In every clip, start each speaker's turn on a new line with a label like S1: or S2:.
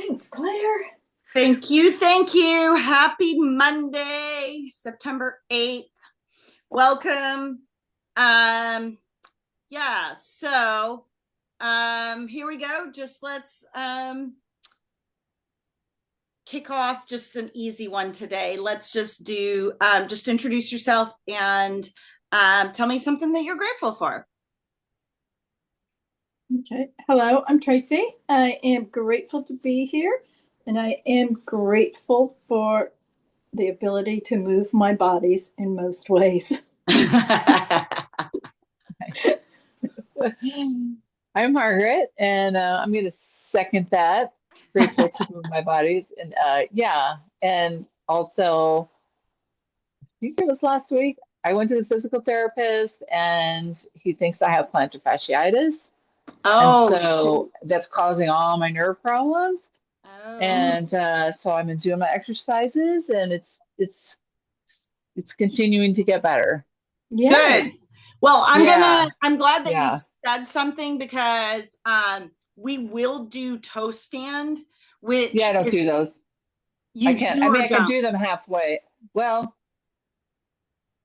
S1: Thanks, Claire.
S2: Thank you. Thank you. Happy Monday, September 8th. Welcome. Um, yeah, so here we go. Just let's kick off just an easy one today. Let's just do just introduce yourself and tell me something that you're grateful for.
S1: Okay. Hello, I'm Tracy. I am grateful to be here, and I am grateful for the ability to move my bodies in most ways.
S3: I'm Margaret, and I'm going to second that. Grateful to move my body, and yeah, and also, I think it was last week. I went to the physical therapist, and he thinks I have plantar fasciitis, and
S2: Oh,
S3: so that's causing all my nerve problems.
S2: oh.
S3: And so I've been doing my exercises, and it's continuing to get better.
S1: Yay.
S2: Good. Well,
S3: Yeah,
S2: I'm glad that you
S3: yeah,
S2: said something because we will do toe stand,
S3: yeah. I
S2: which
S3: don't do
S2: is
S3: those. I
S2: you
S3: can't.
S2: do
S3: I mean,
S2: or
S3: I can
S2: don't.
S3: do them halfway. Well,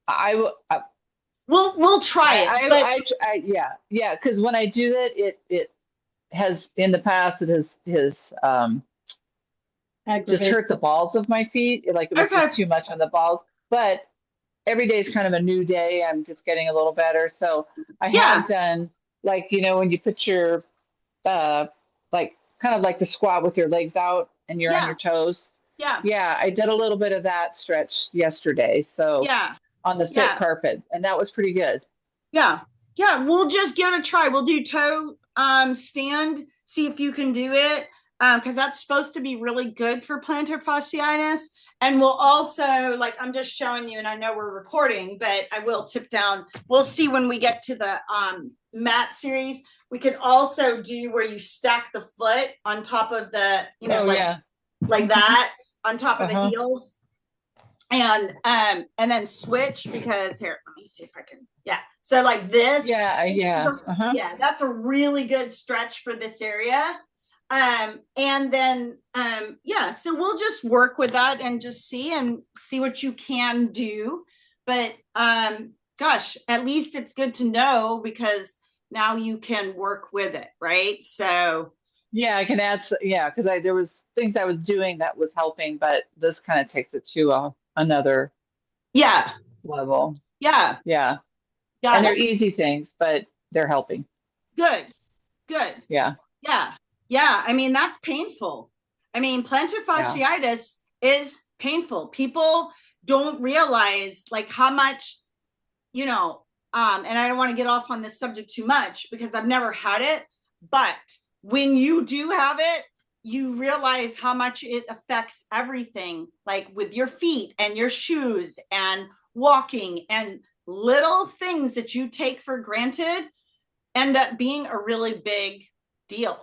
S3: I, will-
S2: We'll try it, but
S3: yeah, yeah. Because when I do it, it has in the past it has just
S1: Aggravated.
S3: hurt the balls of my feet. Like it was
S2: okay.
S3: just too much on the balls. But every day is kind of a new day. I'm just getting a little better. So I
S2: Yeah.
S3: have done like when you put your uh like kind of like the squat with your legs out and you're on
S2: Yeah.
S3: your toes.
S2: Yeah.
S3: Yeah, I did a little bit of that stretch yesterday. So
S2: Yeah.
S3: on the thick
S2: Yeah.
S3: carpet, and that was pretty good.
S2: Yeah. Yeah. We'll just give it a try. We'll do toe stand, see if you can do it. Because that's supposed to be really good for plantar fasciitis. And we'll also, like, I'm just showing you, and I know we're recording, but I will tip down. We'll see when we get to the mat series. We can also do where you stack the foot on top of the,
S3: Oh yeah.
S2: like that on top of the
S3: Uh-huh.
S2: heels and then switch because here let me see if I can so like this
S3: Yeah. Uh-huh.
S2: yeah, that's a really good stretch for this area. And then yeah, so we'll just work with that and just see what you can do. But gosh, at least it's good to know because now you can work with it, right? So
S3: Yeah, I can add yeah, because I there was things I was doing that was helping, but this kind of takes it to another
S2: yeah,
S3: level.
S2: yeah,
S3: Yeah. And
S2: got
S3: they're
S2: it.
S3: easy things, but they're helping.
S2: Good, good.
S3: Yeah.
S2: Yeah. Yeah. I mean, that's painful. I mean, plantar
S3: Yeah.
S2: fasciitis is painful. People don't realize like how much, and I don't want to get off on this subject too much because I've never had it, but when you do have it, you realize how much it affects everything, like with your feet and your shoes and walking and little things that you take for granted end up being a really big deal.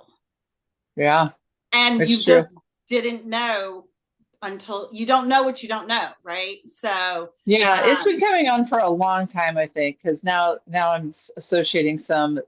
S3: Yeah.
S2: And
S3: It's
S2: you
S3: true.
S2: just didn't know until you don't know what you don't know, right? So,
S3: Yeah, it's
S2: um,
S3: been coming on for a long time, I think, because now I'm associating some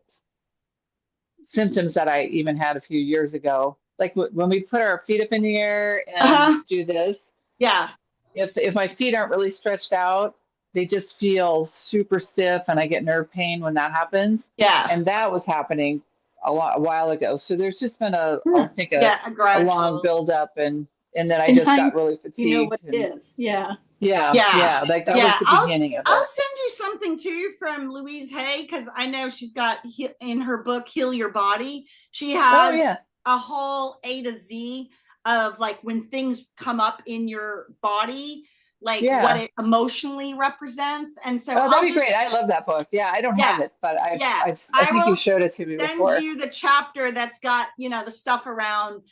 S3: symptoms that I even had a few years ago. Like when we put our feet up in the air and
S2: uh-huh,
S3: do this,
S2: yeah,
S3: if my feet aren't really stretched out, they just feel super stiff, and I get nerve pain when that happens.
S2: yeah,
S3: And that was happening a while ago. So there's just been I
S1: Huh.
S3: think
S2: yeah, a
S3: a long
S2: gradual,
S3: build up, and then I
S1: In
S3: just got
S1: hindsight,
S3: really
S1: you know
S3: fatigued
S1: what it
S3: and
S1: is. Yeah.
S2: yeah,
S3: yeah, like that was
S2: yeah.
S3: the beginning of
S2: I'll
S3: it.
S2: send you something too from Louise Hay because I know she's got in her book Heal Your Body. She
S3: Oh
S2: has
S3: yeah.
S2: a whole A to Z of like when things come up in your body, like what
S3: Yeah.
S2: it emotionally represents. And so
S3: Oh, that'd
S2: I'll
S3: be great.
S2: just
S3: I love that book. Yeah, I don't have
S2: yeah,
S3: it, but
S2: yeah.
S3: I
S2: I
S3: think you
S2: will
S3: showed it to me
S2: send
S3: before.
S2: you the chapter that's got, the stuff around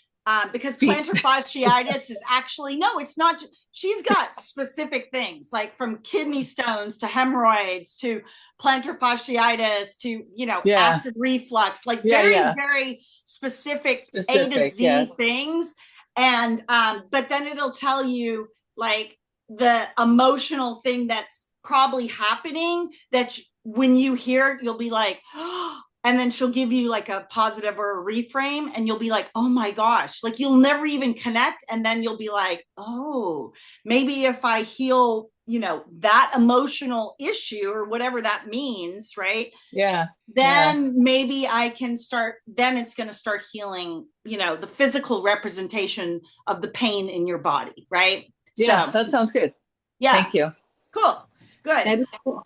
S2: because
S3: Feet.
S2: plantar fasciitis is actually, no, it's not. She's got specific things like from kidney stones to hemorrhoids to plantar fasciitis to,
S3: Yeah.
S2: acid reflux, like very,
S3: Yeah.
S2: very specific A to
S3: Specific. Yes.
S2: Z things. And, but then it'll tell you like the emotional thing that's probably happening that when you hear it, you'll be like, oh, and then she'll give you like a positive or a reframe, and you'll be like, oh my gosh, like you'll never even connect. And then you'll be like, oh, maybe if I heal, you know, that emotional issue or whatever that means, right?
S3: Yeah.
S2: Then maybe I can start, then it's going to start healing, you know, the physical representation of the pain in your body, right?
S3: Yeah,
S2: So
S3: that sounds good.
S2: yeah.
S3: Thank you.
S2: Cool. Good.
S1: That is cool.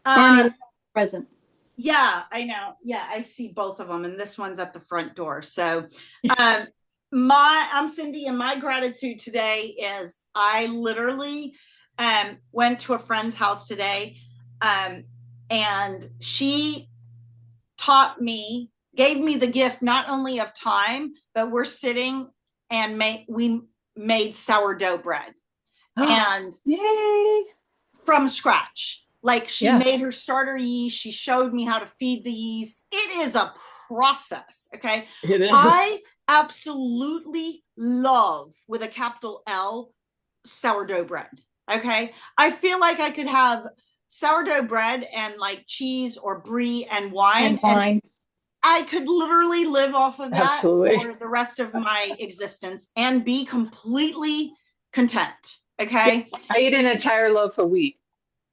S1: Barney present.
S2: Yeah, I know. Yeah, I see both of them, and this one's at the front door. So I'm Cindy, and my gratitude today is I literally went to a friend's house today, and she taught me, gave me the gift not only of time, but we're sitting and we made sourdough bread. And
S3: yay,
S2: from scratch. Like she made her starter yeast. She showed me how to feed the yeast. It is a process. Okay.
S3: It is.
S2: I absolutely love, with a capital L, sourdough bread. Okay. I feel like I could have sourdough bread and like cheese or brie and wine. And I could literally live off of that for the rest of my existence and be completely content. Okay.
S3: I eat an entire loaf of wheat.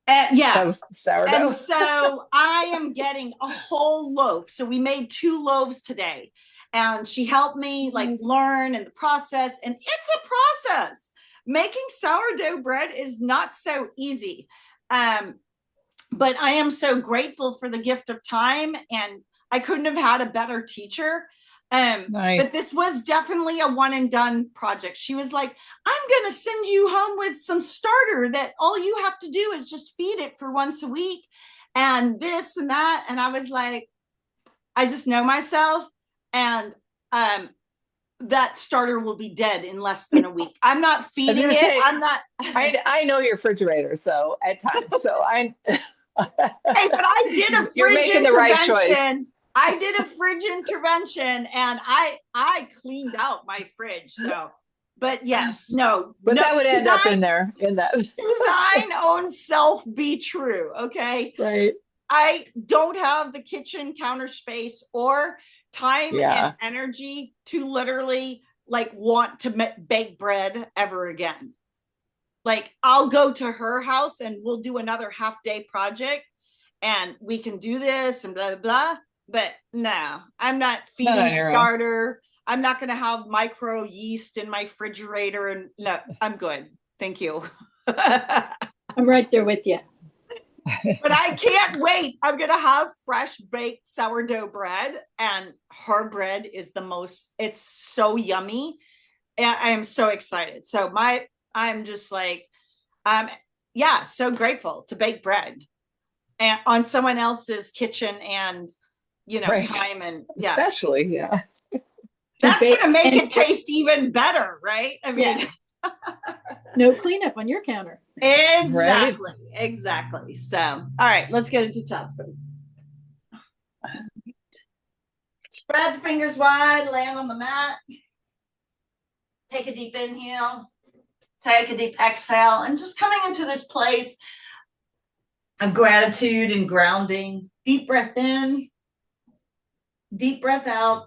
S2: Yeah.
S3: Of sourdough.
S2: And so I am getting a whole loaf. So we made 2 loaves today, and she helped me like learn and the process. And it's a process. Making sourdough bread is not so easy. But I am so grateful for the gift of time, and I couldn't have had a better teacher.
S3: Nice.
S2: But this was definitely a one and done project. She was like, I'm going to send you home with some starter that all you have to do is just feed it for once a week and this and that. And I was like, I just know myself. And that starter will be dead in less than a week. I'm not feeding it. I'm not.
S3: I know your refrigerator, so at times. So I.
S2: Hey, but I did a fridge
S3: You're making the right choice.
S2: I did a fridge intervention, and I cleaned out my fridge. So, but yes, no.
S3: But that would end up in there, in that.
S2: Thine own self be true. Okay.
S3: Right.
S2: I don't have the kitchen counter space or time and energy to literally like want to bake bread ever again. Like I'll go to her house and we'll do another half-day project and we can do this and blah, blah, blah. But no, I'm not feeding starter. I'm not going to have micro yeast in my refrigerator. And no, I'm good. Thank you.
S1: I'm right there with you.
S2: But I can't wait. I'm going to have fresh baked sourdough bread, and her bread is it's so yummy. And I am so excited. So I'm just like, so grateful to bake bread and on someone else's kitchen and, time and
S3: especially,
S2: that's going to make it taste even better, right? I mean,
S1: no cleanup on your counter.
S2: Exactly. Right? Exactly. So, all right, let's get into child's pose. Spread the fingers wide, land on the mat. Take a deep inhale. Take a deep exhale, and just coming into this place of gratitude and grounding. Deep breath in. Deep breath out.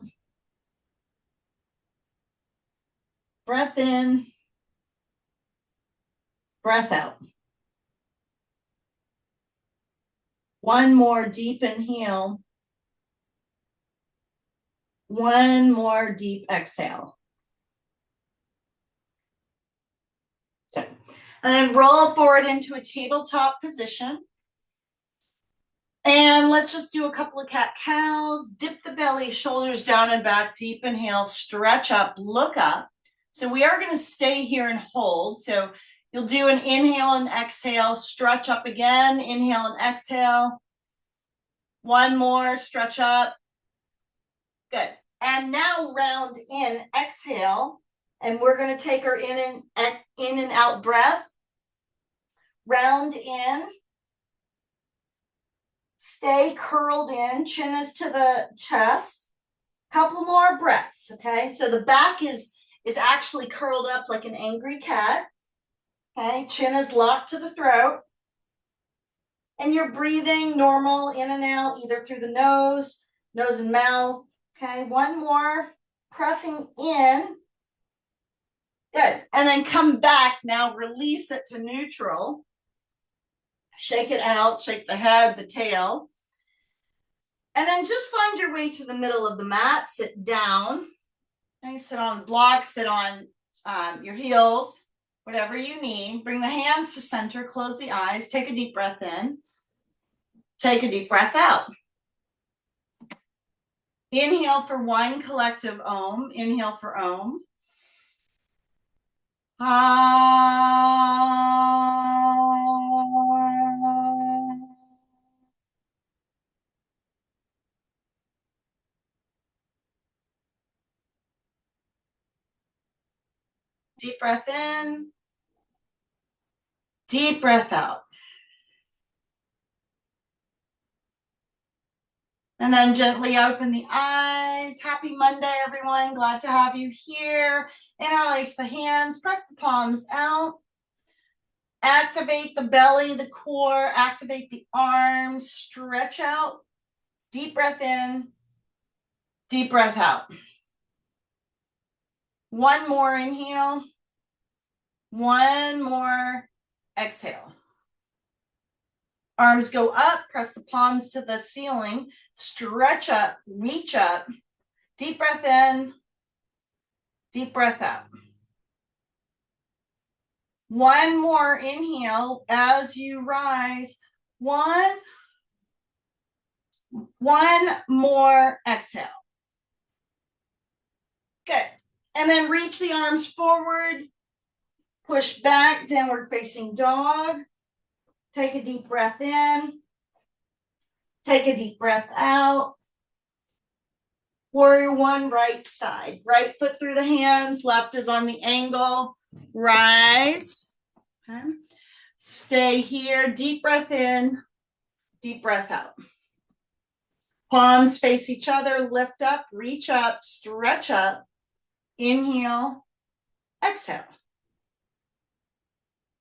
S2: Breath in. Breath out. One more deep inhale. One more deep exhale. Okay. And then roll forward into a tabletop position. And let's just do a couple of cat-cows. Dip the belly, shoulders down and back. Deep inhale, stretch up, look up. So we are going to stay here and hold. So you'll do an inhale and exhale, stretch up again, inhale and exhale. One more, stretch up. Good. And now round in, exhale. And we're going to take our in and out breath. Round in. Stay curled in, chin is to the chest. Couple more breaths, okay? So the back is actually curled up like an angry cat. Okay, chin is locked to the throat. And you're breathing normal in and out, either through the nose, nose and mouth. Okay, one more, pressing in. Good. And then come back. Now release it to neutral. Shake it out, shake the head, the tail. And then just find your way to the middle of the mat. Sit down. Okay, sit on the block, sit on your heels, whatever you need. Bring the hands to center, close the eyes, take a deep breath in. Take a deep breath out. Inhale for one collective Om. Inhale for Om. Deep breath in. Deep breath out. And then gently open the eyes. Happy Monday, everyone. Glad to have you here. Interlace the hands. Press the palms out. Activate the belly, the core. Activate the arms. Stretch out. Deep breath in. Deep breath out. One more inhale. One more exhale. Arms go up, press the palms to the ceiling, stretch up, reach up, deep breath in, deep breath out. One more inhale as you rise. One more exhale. Good. And then reach the arms forward, push back, downward facing dog. Take a deep breath in. Take a deep breath out. Warrior one, right side. Right foot through the hands. Left is on the angle. Rise. Okay. Stay here. Deep breath in. Deep breath out. Palms face each other. Lift up. Reach up. Stretch up. Inhale. Exhale.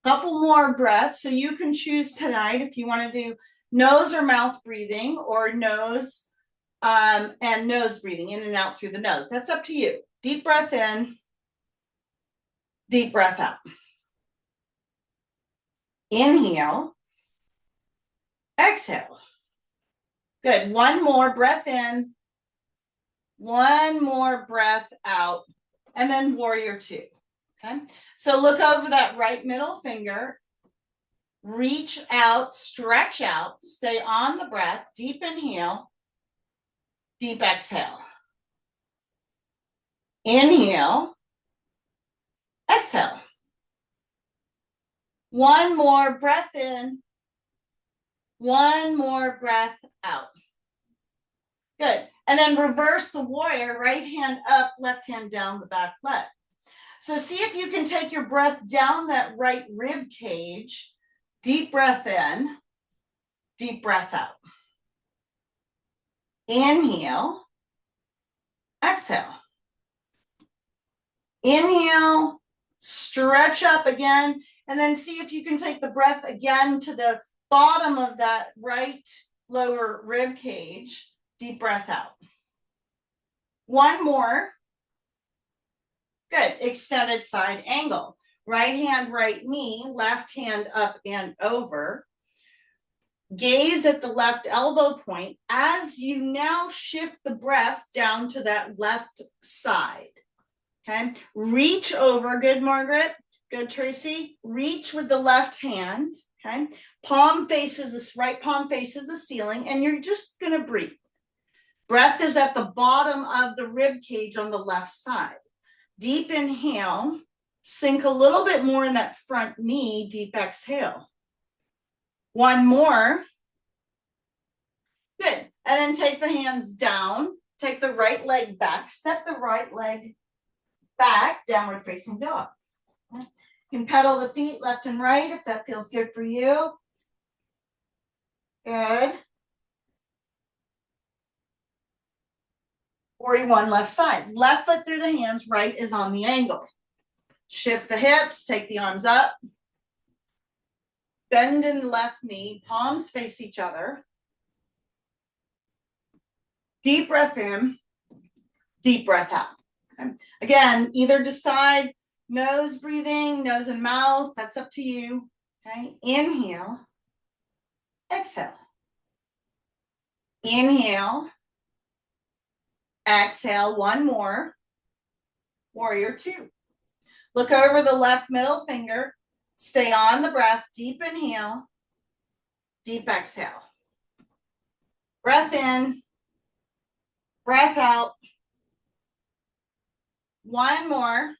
S2: Couple more breaths. So you can choose tonight if you want to do nose or mouth breathing, or nose and nose breathing in and out through the nose. That's up to you. Deep breath in. Deep breath out. Inhale. Exhale. Good. One more breath in. One more breath out. And then warrior two. Okay. So look over that right middle finger. Reach out, stretch out, stay on the breath. Deep inhale, deep exhale. Inhale, exhale. One more breath in, one more breath out. Good. And then reverse the warrior, right hand up, left hand down the back leg. So see if you can take your breath down that right rib cage. Deep breath in, deep breath out. Inhale, exhale. Inhale, stretch up again, and then see if you can take the breath again to the bottom of that right lower rib cage. Deep breath out. One more. Good. Extended side angle. Right hand, right knee, left hand up and over. Gaze at the left elbow point as you now shift the breath down to that left side. Okay. Reach over. Good, Margaret. Good, Tracy. Reach with the left hand. Okay. Palm faces this, right palm faces the ceiling, and you're just going to breathe. Breath is at the bottom of the rib cage on the left side. Deep inhale. Sink a little bit more in that front knee. Deep exhale. One more. Good. And then take the hands down. Take the right leg back. Step the right leg back. Downward facing dog. You can pedal the feet left and right if that feels good for you. Good. Warrior one, left side. Left foot through the hands. Right is on the angle. Shift the hips, take the arms up. Bend in the left knee, palms face each other. Deep breath in, deep breath out. Okay. Again, either decide nose breathing, nose and mouth, that's up to you. Okay. Inhale, exhale. Inhale, exhale, one more. Warrior two. Look over the left middle finger. Stay on the breath. Deep inhale, deep exhale. Breath in, breath out. One more.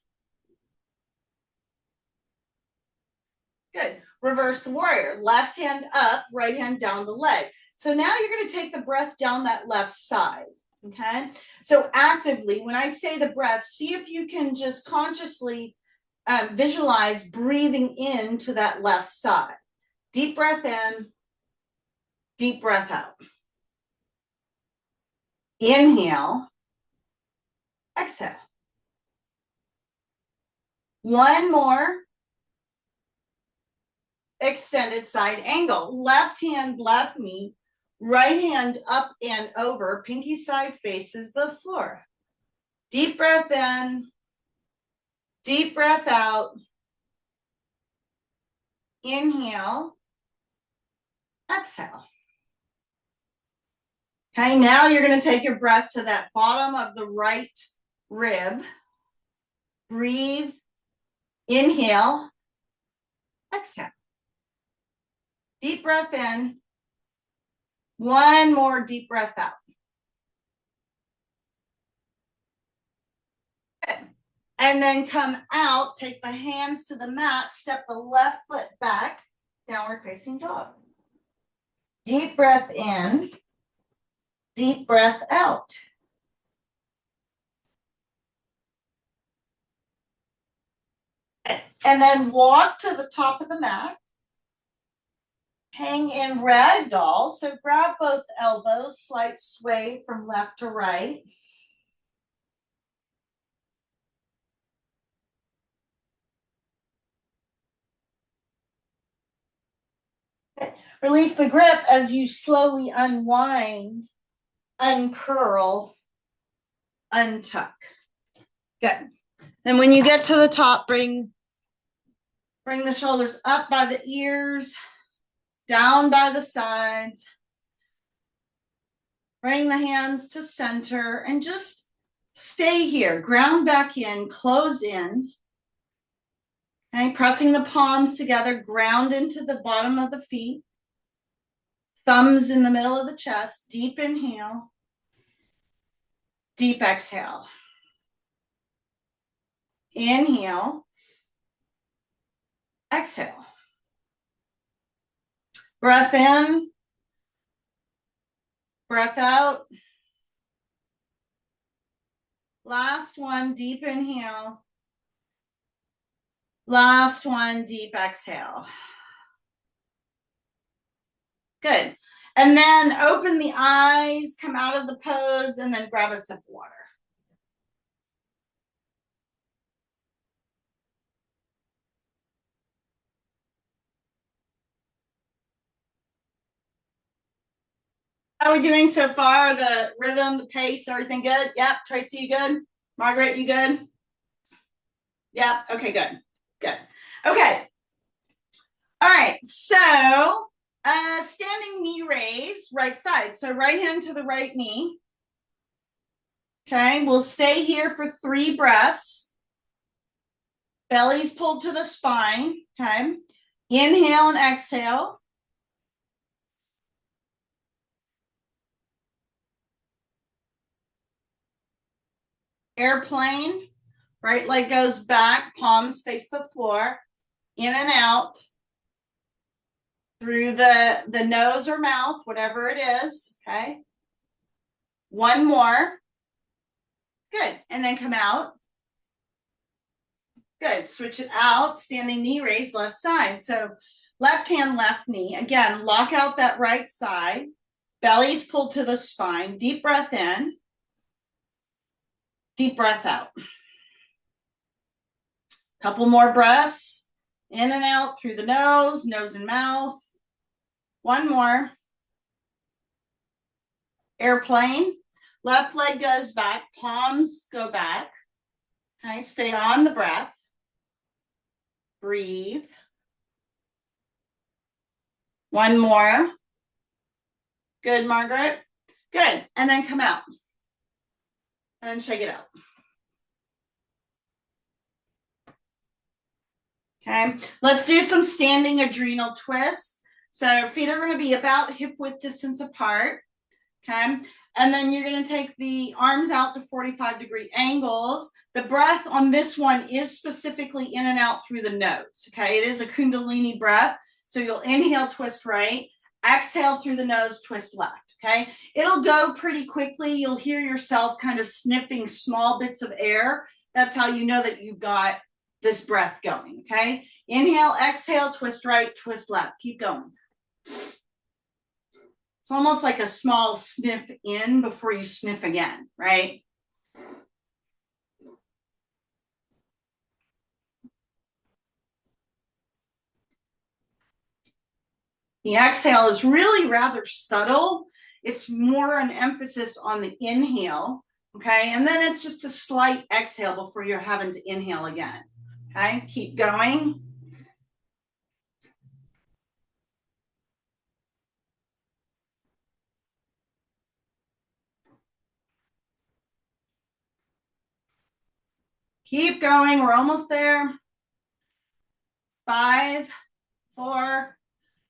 S2: Good. Reverse the warrior. Left hand up, right hand down the leg. So now you're going to take the breath down that left side. Okay. So actively, when I say the breath, see if you can just consciously visualize breathing into that left side. Deep breath in, deep breath out. Inhale, exhale. One more. Extended side angle. Left hand, left knee. Right hand up and over. Pinky side faces the floor. Deep breath in. Deep breath out. Inhale. Exhale. Okay, now you're going to take your breath to that bottom of the right rib. Breathe. Inhale. Exhale. Deep breath in. One more deep breath out. Good. And then come out, take the hands to the mat, step the left foot back, downward facing dog. Deep breath in, deep breath out. And then walk to the top of the mat. Hang in ragdoll. So grab both elbows, slight sway from left to right. Okay. Release the grip as you slowly unwind, uncurl, untuck. Good. Then when you get to the top, bring the shoulders up by the ears, down by the sides. Bring the hands to center and just stay here. Ground back in, close in. Okay, pressing the palms together, ground into the bottom of the feet. Thumbs in the middle of the chest. Deep inhale. Deep exhale. Inhale. Exhale. Breath in. Breath out. Last one, deep inhale. Last one, deep exhale. Good. And then open the eyes, come out of the pose, and then grab a sip of water. How are we doing so far? The rhythm, the pace, everything good? Yep. Tracy, you good? Margaret, you good? Yep. Okay, good. Good. Okay. All right. So standing knee raise, right side. So right hand to the right knee. Okay. We'll stay here for 3 breaths. Belly's pulled to the spine. Okay. Inhale and exhale. Airplane, right leg goes back, palms face the floor, in and out through the nose or mouth, whatever it is, okay? One more. Good, and then come out. Good, switch it out, standing knee raise, left side. So left hand, left knee. Again, lock out that right side. Belly's pulled to the spine. Deep breath in. Deep breath out. Couple more breaths. In and out through the nose and mouth. One more. Airplane. Left leg goes back, palms go back. Okay, stay on the breath. Breathe. One more. Good, Margaret. Good. And then come out. And shake it out. Okay, let's do some standing adrenal twists. So feet are going to be about hip width distance apart. Okay, and then you're going to take the arms out to 45-degree angles. The breath on this one is specifically in and out through the nose. Okay, it is a Kundalini breath. So you'll inhale, twist right, exhale through the nose, twist left. Okay, it'll go pretty quickly. You'll hear yourself kind of sniffing small bits of air. That's how you know that you've got this breath going. Okay, inhale, exhale, twist right, twist left. Keep going. It's almost like a small sniff in before you sniff again, right? The exhale is really rather subtle. It's more an emphasis on the inhale, okay? And then it's just a slight exhale before you're having to inhale again, okay? Keep going. Keep going. We're almost there. 5, 4,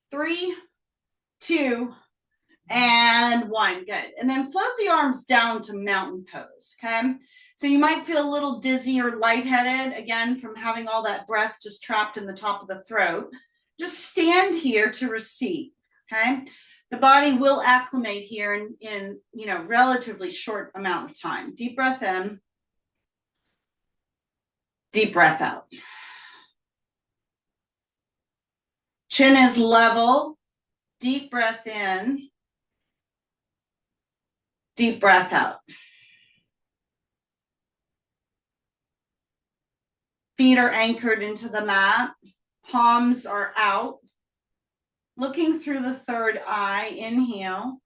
S2: 3, 2, and 1. Good. And then float the arms down to mountain pose. Okay. So you might feel a little dizzy or lightheaded, again, from having all that breath just trapped in the top of the throat. Just stand here to receive. Okay. The body will acclimate here in relatively short amount of time. Deep breath in. Deep breath out. Chin is level. Deep breath in. Deep breath out. Feet are anchored into the mat. Palms are out. Looking through the third eye. Inhale.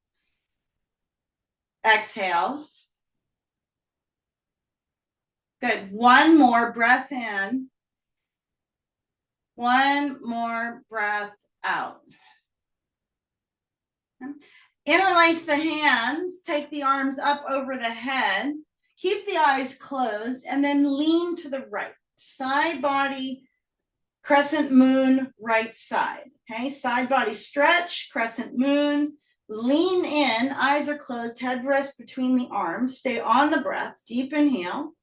S2: Exhale. Good. One more breath in. One more breath out. Interlace the hands. Take the arms up over the head. Keep the eyes closed and then lean to the right. Side body, crescent moon, right side. Okay, side body stretch, crescent moon. Lean in, eyes are closed, head rests between the arms. Stay on the breath. Deep inhale.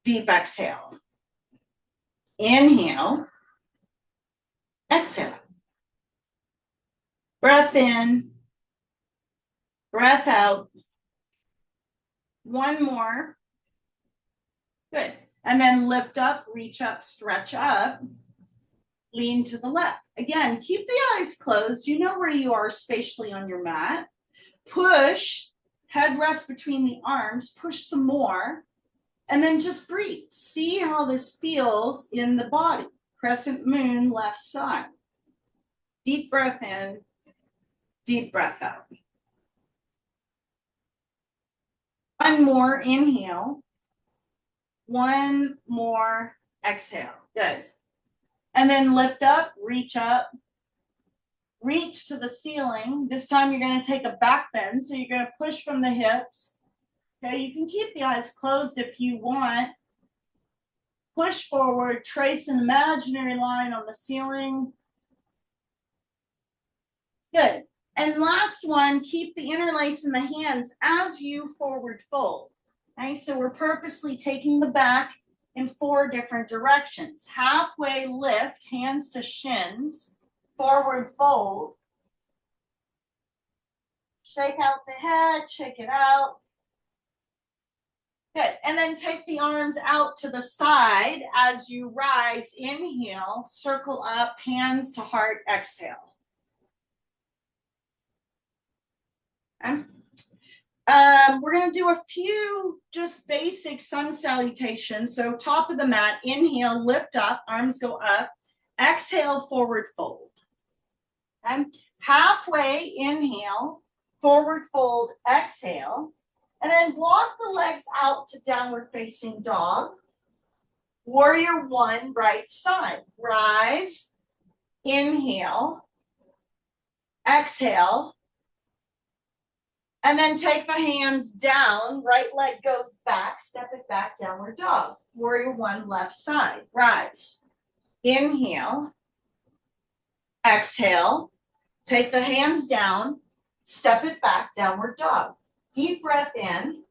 S2: Deep exhale. Inhale. Exhale. Breath in. Breath out. One more. Good. And then lift up, reach up, stretch up. Lean to the left. Again, keep the eyes closed. You know where you are spatially on your mat. Push. Head rests between the arms. Push some more. And then just breathe. See how this feels in the body. Crescent moon, left side. Deep breath in, deep breath out. One more inhale. One more exhale. Good. And then lift up, reach to the ceiling. This time you're going to take a back bend. So you're going to push from the hips. Okay, you can keep the eyes closed if you want. Push forward, trace an imaginary line on the ceiling. Good. And last one, keep the interlace in the hands as you forward fold. Okay, so we're purposely taking the back in 4 different directions. Halfway lift, hands to shins, forward fold. Shake out the head, shake it out. Good. And then take the arms out to the side as you rise. Inhale, circle up, hands to heart, exhale. Okay. We're going to do a few just basic sun salutations. So top of the mat, inhale, lift up, arms go up. Exhale, forward fold. Okay. Halfway, inhale, forward fold, exhale. And then walk the legs out to downward facing dog. Warrior one, right side. Rise, inhale, exhale. And then take the hands down, right leg goes back, step it back, downward dog. Warrior one, left side, rise. Inhale, exhale, take the hands down, step it back, downward dog. Deep breath in,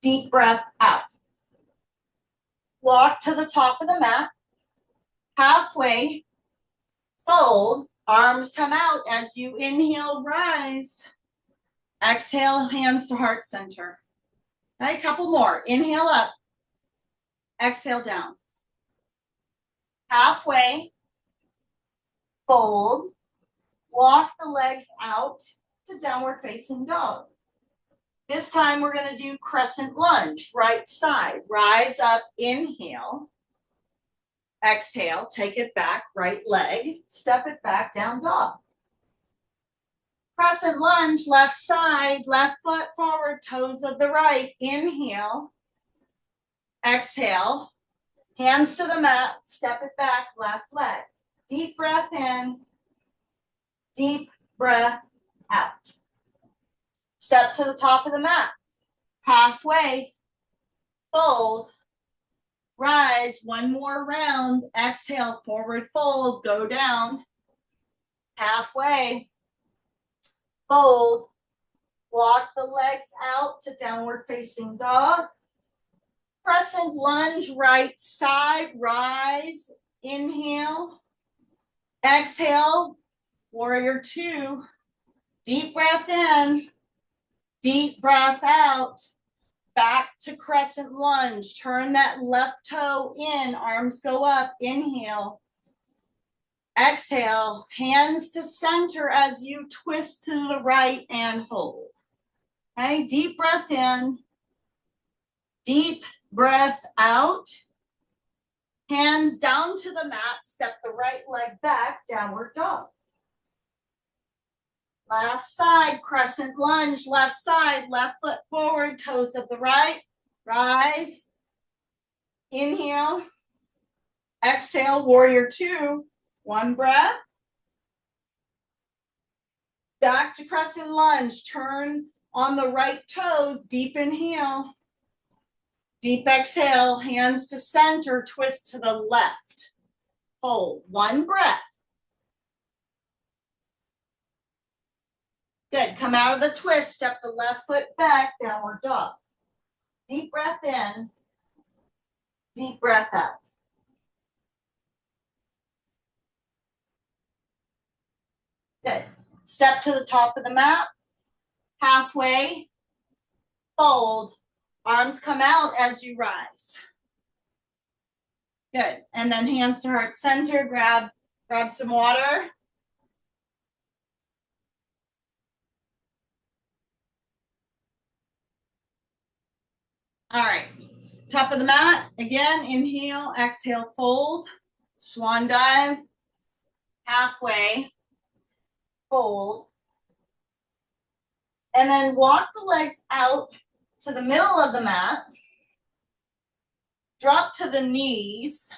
S2: deep breath out. Walk to the top of the mat, halfway, fold, arms come out as you inhale, rise. Exhale, hands to heart center. Okay, a couple more. Inhale up. Exhale down. Halfway. Fold. Walk the legs out to downward facing dog. This time we're going to do crescent lunge, right side. Rise up, inhale. Exhale, take it back, right leg. Step it back, down dog. Crescent lunge, left side, left foot forward, toes of the right. Inhale. Exhale. Hands to the mat, step it back, left leg. Deep breath in. Deep breath out. Step to the top of the mat. Halfway. Fold. Rise. One more round. Exhale, forward fold. Go down. Halfway. Fold, walk the legs out to downward facing dog. Crescent lunge, right side, rise, inhale. Exhale, warrior two. Deep breath in, deep breath out. Back to crescent lunge. Turn that left toe in, arms go up, inhale. Exhale, hands to center as you twist to the right and hold. Okay, deep breath in, deep breath out. Hands down to the mat, step the right leg back, downward dog. Last side, crescent lunge, left side, left foot forward, toes of the right. Rise, inhale, exhale, warrior two. One breath. Back to crescent lunge. Turn on the right toes. Deep inhale. Deep exhale. Hands to center. Twist to the left. Hold. One breath. Good. Come out of the twist. Step the left foot back. Downward dog. Deep breath in. Deep breath out. Good. Step to the top of the mat. Halfway. Fold. Arms come out as you rise. Good. And then hands to heart center. Grab some water. All right. Top of the mat. Again, inhale, exhale, fold. Swan dive. Halfway. Fold. And then walk the legs out to the middle of the mat. Drop to the knees.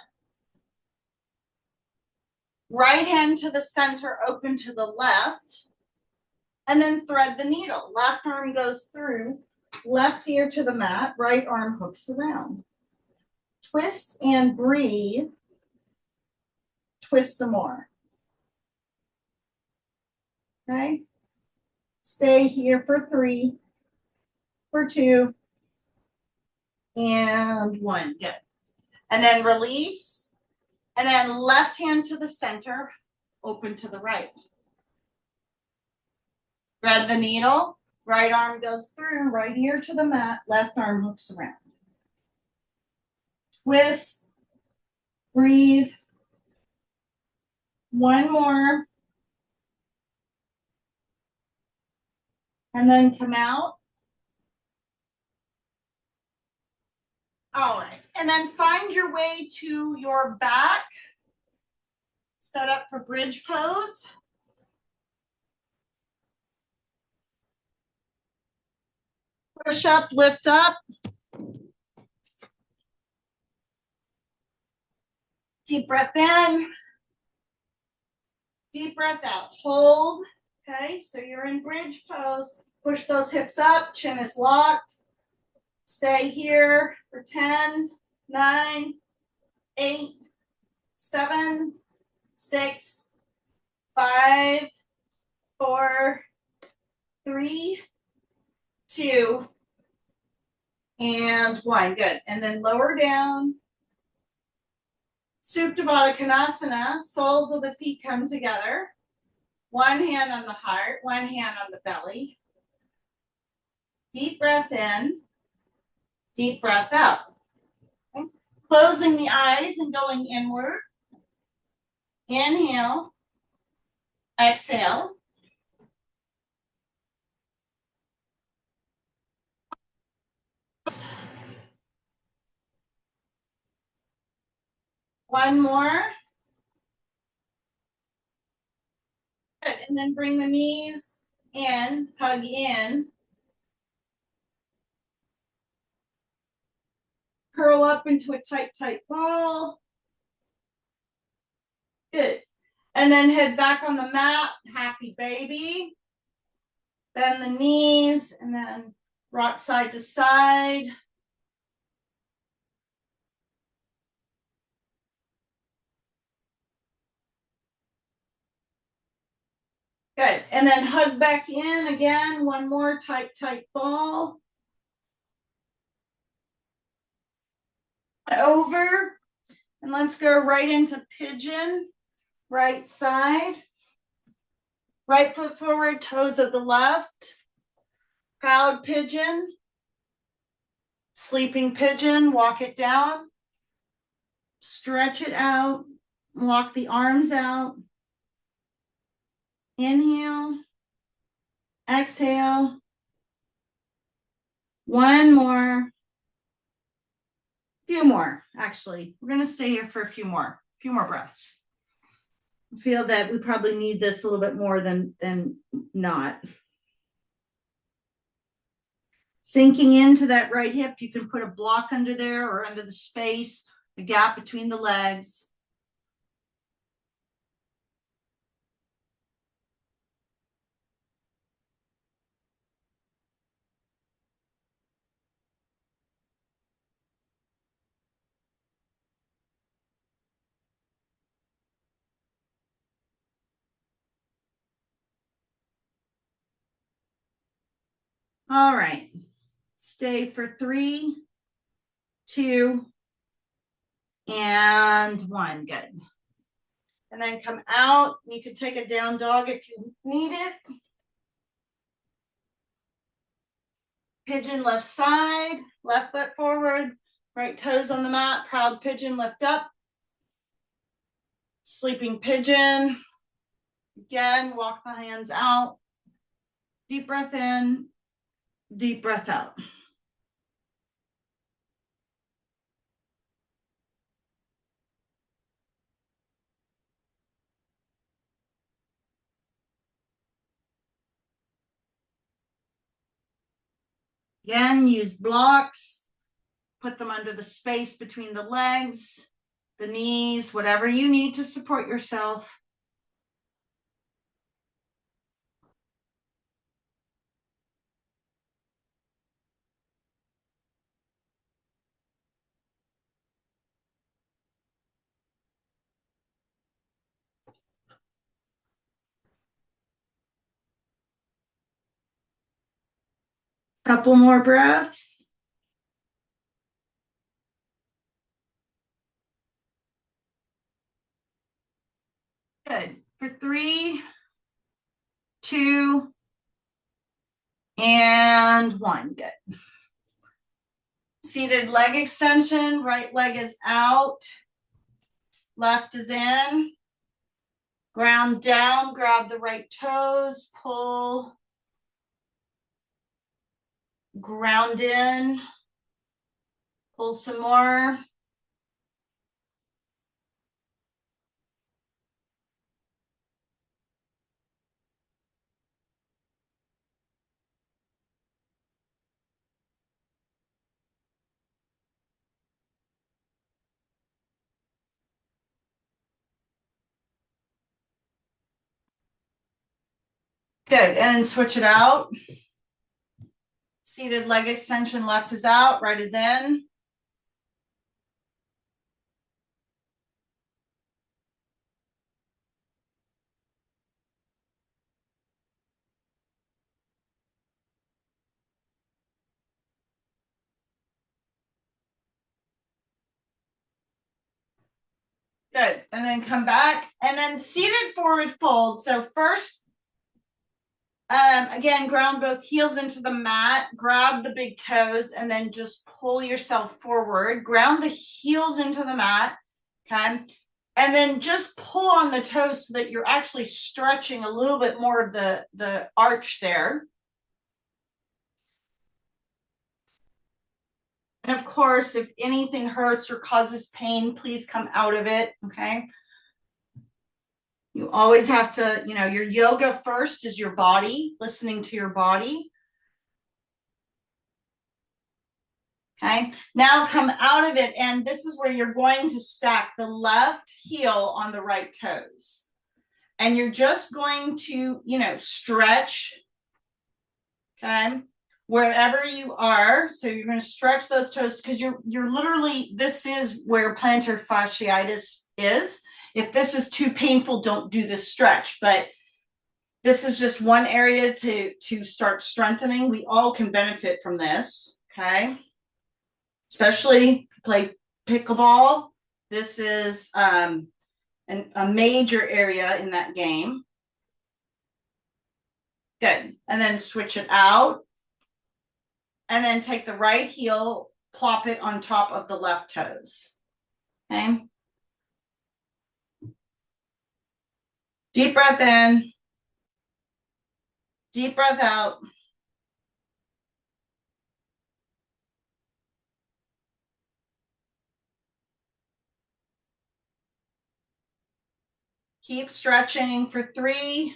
S2: Right hand to the center, open to the left. And then thread the needle. Left arm goes through. Left ear to the mat. Right arm hooks around. Twist and breathe. Twist some more. Okay, stay here for 3, for 2, and 1. Good. And then release. And then left hand to the center, open to the right. Thread the needle. Right arm goes through, right ear to the mat, left arm hooks around. Twist. Breathe. One more. And then come out. All right. And then find your way to your back. Set up for bridge pose. Push up, lift up. Deep breath in. Deep breath out. Hold. Okay, so you're in bridge pose. Push those hips up. Chin is locked. Stay here for 10, 9, 8, 7, 6, 5, 4, 3, 2, and 1. Good. And then lower down. Supta Baddha Konasana. Soles of the feet come together. One hand on the heart, one hand on the belly. Deep breath in. Deep breath out. Okay. Closing the eyes and going inward. Inhale. Exhale. One more. Good. And then bring the knees in, hug in. Curl up into a tight, tight ball. Good. And then head back on the mat, happy baby. Bend the knees and then rock side to side. Good. And then hug back in again. One more tight, tight ball. Over. And let's go right into pigeon. Right side. Right foot forward, toes of the left. Proud pigeon. Sleeping pigeon. Walk it down. Stretch it out. Walk the arms out. Inhale. Exhale. One more. Few more, actually. We're going to stay here for a few more breaths. I feel that we probably need this a little bit more than not. Sinking into that right hip, you can put a block under there or under the space, the gap between the legs. All right. Stay for 3, 2, and 1. Good. And then come out. You can take a down dog if you need it. Pigeon left side, left foot forward, right toes on the mat. Proud pigeon, lift up. Sleeping pigeon. Again, walk the hands out. Deep breath in, deep breath out. Again, use blocks. Put them under the space between the legs, the knees, whatever you need to support yourself. Couple more breaths. Good. For 3, 2, and 1. Good. Seated leg extension. Right leg is out. Left is in. Ground down. Grab the right toes. Pull. Ground in. Pull some more. Good. And then switch it out. Seated leg extension, left is out, right is in. Good. And then come back and then seated forward fold. So first, again, ground both heels into the mat, grab the big toes, and then just pull yourself forward. Ground the heels into the mat, okay? And then just pull on the toes so that you're actually stretching a little bit more of the arch there. And of course, if anything hurts or causes pain, please come out of it, okay? You always have to, you know, your yoga first is your body, listening to your body. Okay, now come out of it, and this is where you're going to stack the left heel on the right toes. And you're just going to, you know, stretch, okay, wherever you are. So you're going to stretch those toes because you're literally, this is where plantar fasciitis is. If this is too painful, don't do this stretch, but this is just one area to start strengthening. We all can benefit from this, okay? Especially play pickleball. This is a major area in that game. Good. And then switch it out. And then take the right heel, plop it on top of the left toes. Okay. Deep breath in. Deep breath out. Keep stretching for 3,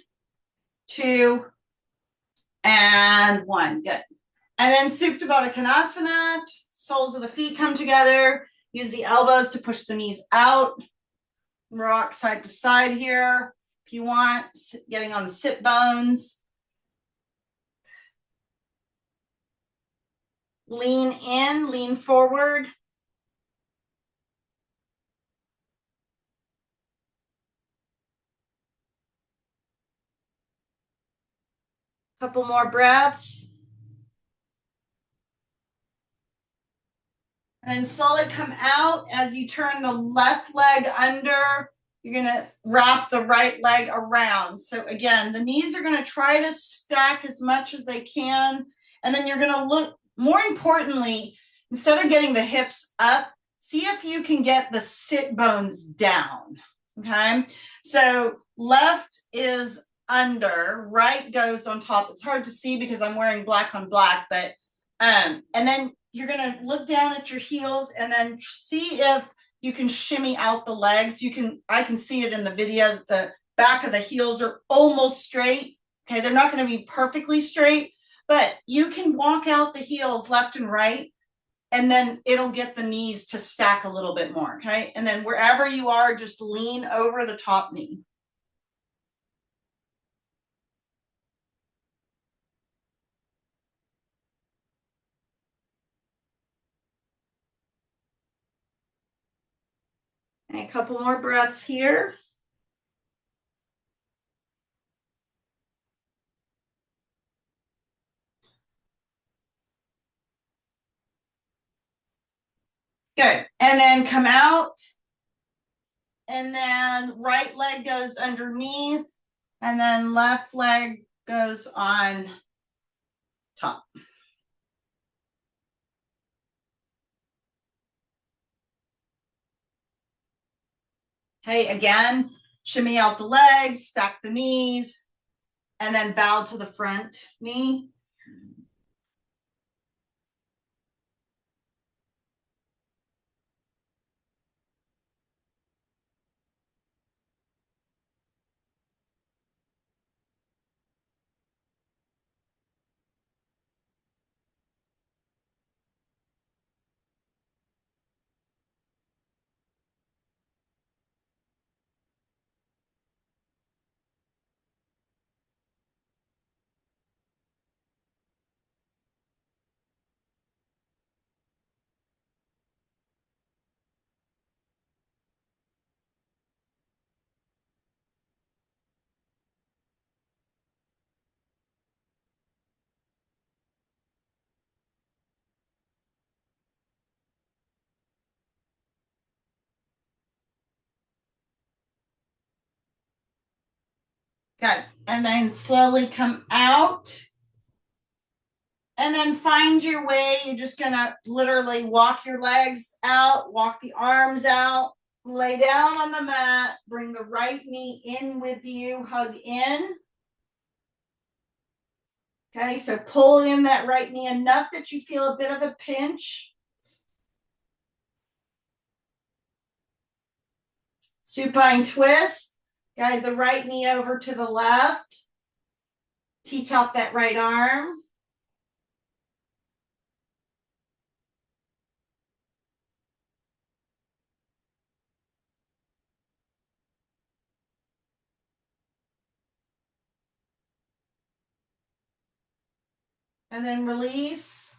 S2: 2, and 1. Good. And then Supta Baddha Konasana. Soles of the feet come together. Use the elbows to push the knees out. Rock side to side here. If you want, getting on the sit bones. Lean in, lean forward. Couple more breaths. And then slowly come out as you turn the left leg under. You're going to wrap the right leg around. So again, the knees are going to try to stack as much as they can. And then you're going to look, more importantly, instead of getting the hips up, see if you can get the sit bones down. Okay. So left is under, right goes on top. It's hard to see because I'm wearing black on black, but, and then you're going to look down at your heels and then see if you can shimmy out the legs. I can see it in the video. The back of the heels are almost straight. Okay. They're not going to be perfectly straight, but you can walk out the heels left and right, and then it'll get the knees to stack a little bit more. Okay. And then wherever you are, just lean over the top knee. And a couple more breaths here. Good. And then come out. And then right leg goes underneath. And then left leg goes on top. Okay, again, shimmy out the legs, stack the knees, and then bow to the front knee. Good. And then slowly come out. And then find your way. You're just going to literally walk your legs out, walk the arms out, lay down on the mat, bring the right knee in with you, hug in. Okay, so pull in that right knee enough that you feel a bit of a pinch. Supine twist. Guide the right knee over to the left. T-top that right arm. And then release.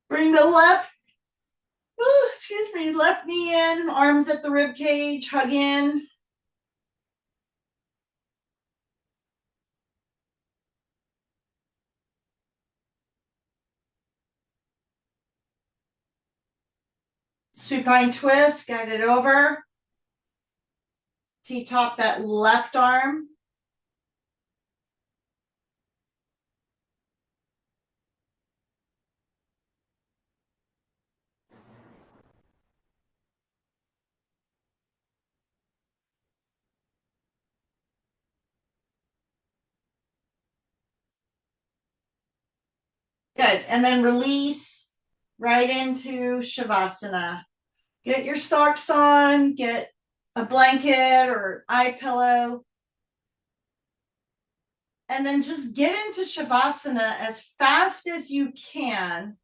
S2: Bring the left, left knee in, arms at the rib cage, hug in. Supine twist, guide it over. T-top that left arm. Good. And then release right into Shavasana. Get your socks on, get a blanket or eye pillow. And then just get into Shavasana as fast as you can,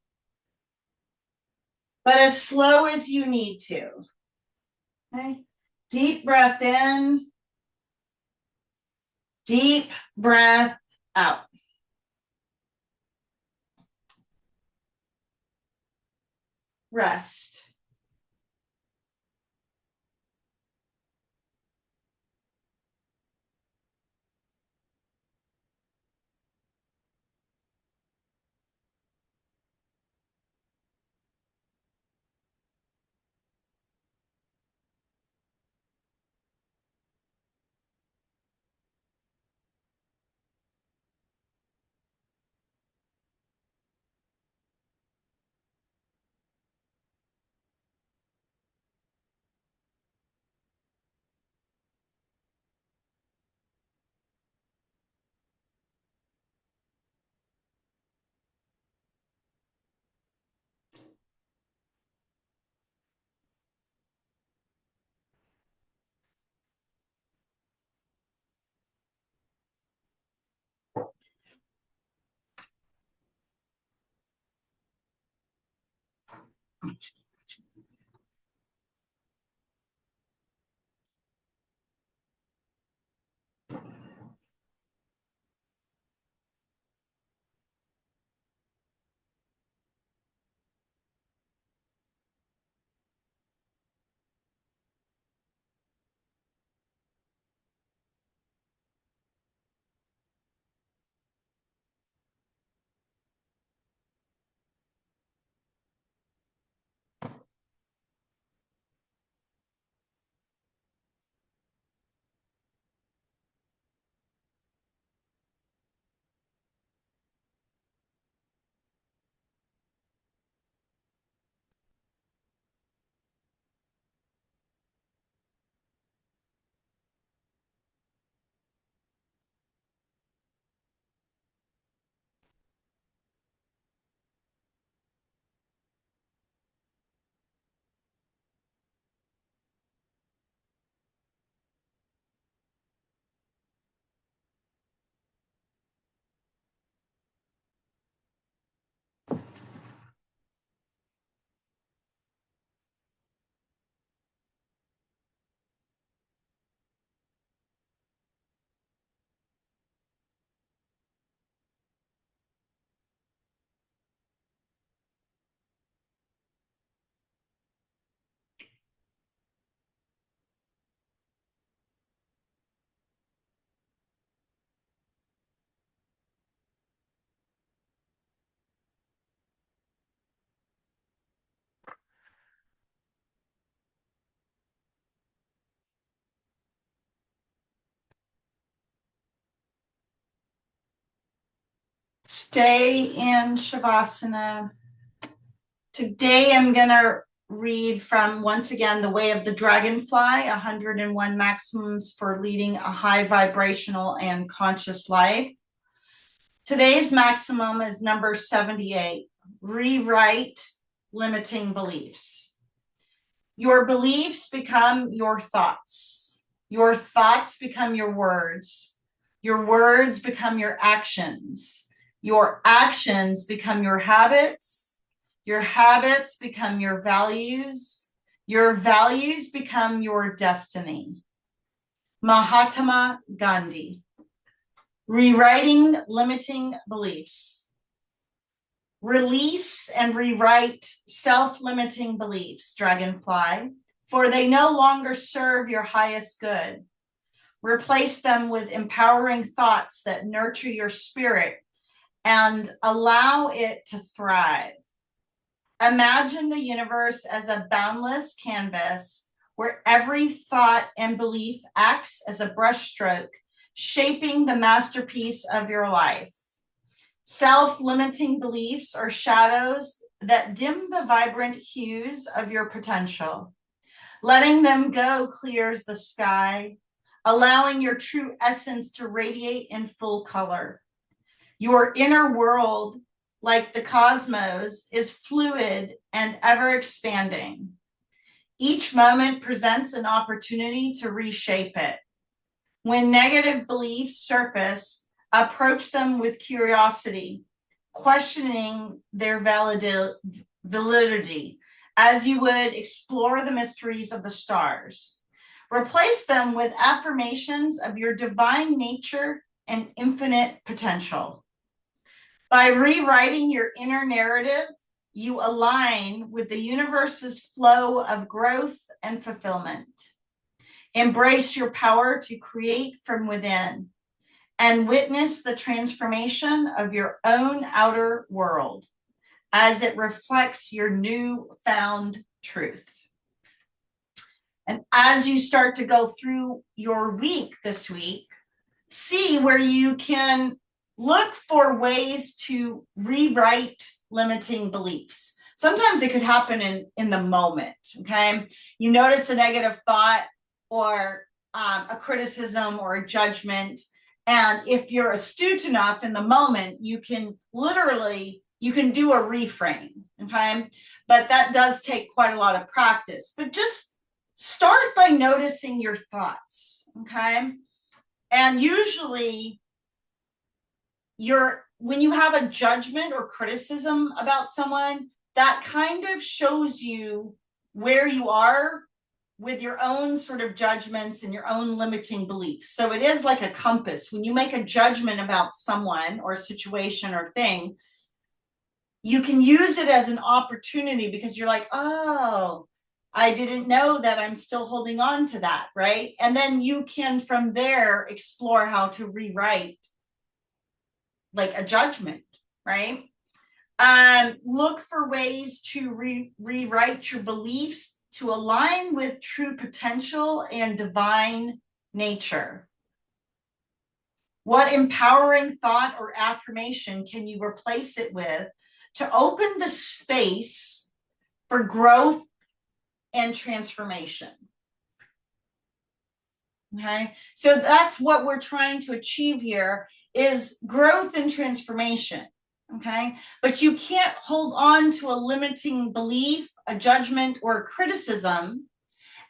S2: but as slow as you need to. Okay. Deep breath in. Deep breath out. Rest. stay in Shavasana. Today I'm going to read from, once again, The Way of the Dragonfly, 101 Maxims for Leading a High Vibrational and Conscious Life. Today's maximum is number 78, Rewrite Limiting Beliefs. Your beliefs become your thoughts. Your thoughts become your words. Your words become your actions. Your actions become your habits. Your habits become your values. Your values become your destiny. Mahatma Gandhi. Rewriting limiting beliefs. Release and rewrite self-limiting beliefs, Dragonfly, for they no longer serve your highest good. Replace them with empowering thoughts that nurture your spirit and allow it to thrive. Imagine the universe as a boundless canvas where every thought and belief acts as a brushstroke, shaping the masterpiece of your life. Self-limiting beliefs are shadows that dim the vibrant hues of your potential. Letting them go clears the sky, allowing your true essence to radiate in full color. Your inner world, like the cosmos, is fluid and ever expanding. Each moment presents an opportunity to reshape it. When negative beliefs surface, approach them with curiosity, questioning their validity, as you would explore the mysteries of the stars. Replace them with affirmations of your divine nature and infinite potential. By rewriting your inner narrative, you align with the universe's flow of growth and fulfillment. Embrace your power to create from within and witness the transformation of your own outer world as it reflects your newfound truth. And as you start to go through your week this week, see where you can look for ways to rewrite limiting beliefs. Sometimes it could happen in the moment, okay? You notice a negative thought or a criticism or a judgment. And if you're astute enough in the moment, you can do a reframe, okay? But that does take quite a lot of practice. But just start by noticing your thoughts, okay? And usually when you have a judgment or criticism about someone, that kind of shows you where you are with your own sort of judgments and your own limiting beliefs. So it is like a compass. When you make a judgment about someone or a situation or thing, you can use it as an opportunity because you're like, oh, I didn't know that I'm still holding on to that, right? And then you can, from there, explore how to rewrite like a judgment, right? Look for ways to rewrite your beliefs to align with true potential and divine nature. What empowering thought or affirmation can you replace it with to open the space for growth and transformation? Okay, so that's what we're trying to achieve here is growth and transformation. Okay, but you can't hold on to a limiting belief, a judgment, or a criticism,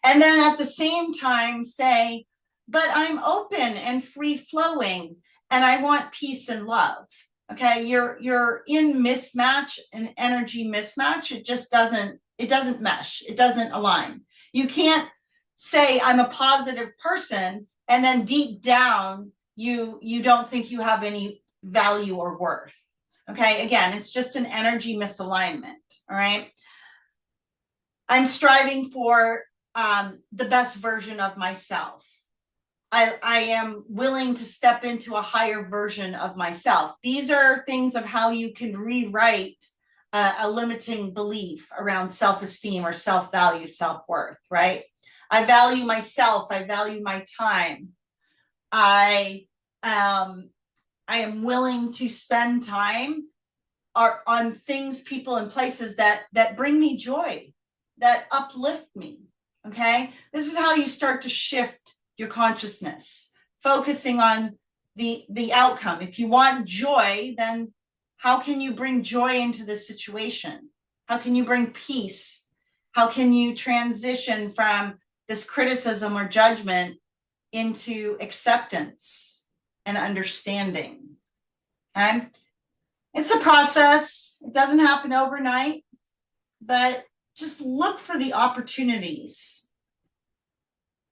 S2: and then at the same time say, but I'm open and free flowing, and I want peace and love. Okay, you're in mismatch, an energy mismatch. It doesn't mesh. It doesn't align. You can't say I'm a positive person, and then deep down, you don't think you have any value or worth. Okay, again, it's just an energy misalignment, all right? I'm striving for the best version of myself. I am willing to step into a higher version of myself. These are things of how you can rewrite a limiting belief around self-esteem or self-value, self-worth, right? I value myself. I value my time. I I am willing to spend time on things, people, and places that bring me joy, that uplift me. Okay, this is how you start to shift your consciousness, focusing on the outcome. If you want joy, then how can you bring joy into this situation? How can you bring peace? How can you transition from this criticism or judgment into acceptance and understanding? Okay, it's a process. It doesn't happen overnight, but just look for the opportunities.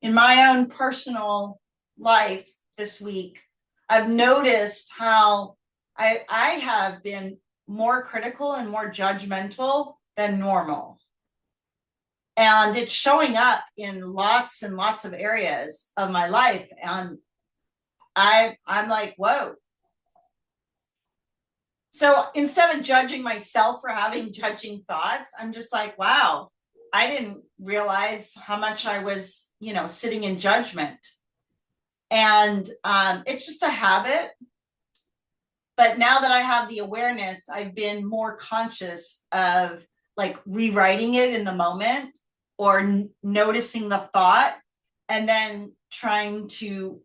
S2: In my own personal life this week, I've noticed how I have been more critical and more judgmental than normal. And it's showing up in lots and lots of areas of my life. And I'm like, whoa. So instead of judging myself for having judging thoughts, I'm just like, wow, I didn't realize how much I was, sitting in judgment. And it's just a habit. But now that I have the awareness, I've been more conscious of like rewriting it in the moment or noticing the thought and then trying to,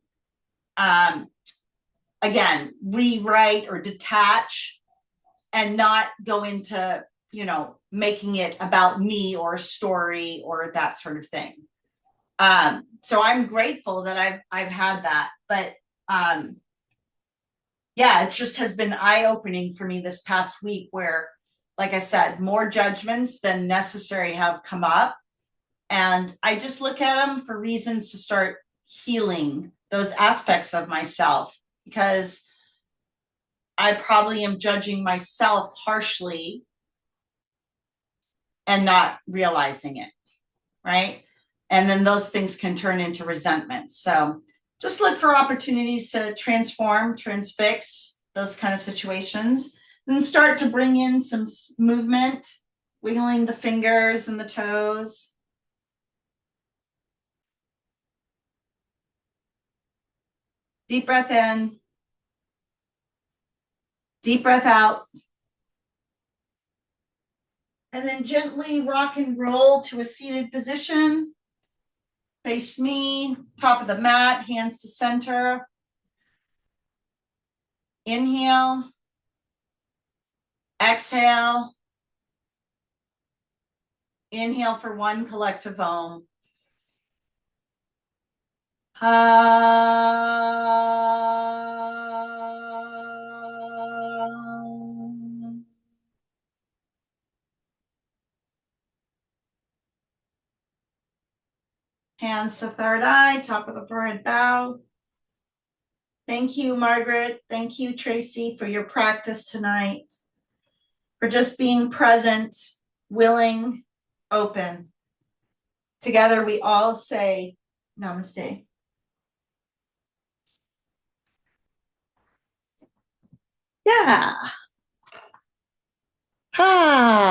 S2: again, rewrite or detach and not go into, making it about me or a story or that sort of thing. So I'm grateful that I've had that, but yeah, it just has been eye-opening for me this past week where, like I said, more judgments than necessary have come up. And I just look at them for reasons to start healing those aspects of myself, because I probably am judging myself harshly and not realizing it, right? And then those things can turn into resentment. So just look for opportunities to transform, transfix those kind of situations, and start to bring in some movement, wiggling the fingers and the toes. Deep breath in, deep breath out. And then gently rock and roll to a seated position. Face me, top of the mat, hands to center. Inhale. Exhale. Inhale for one collective Om. Hands to third eye, top of the forehead bow. Thank you, Margaret. Thank you, Tracy, for your practice tonight, for just being present, willing, open. Together, we all say Namaste. Yeah. Ah.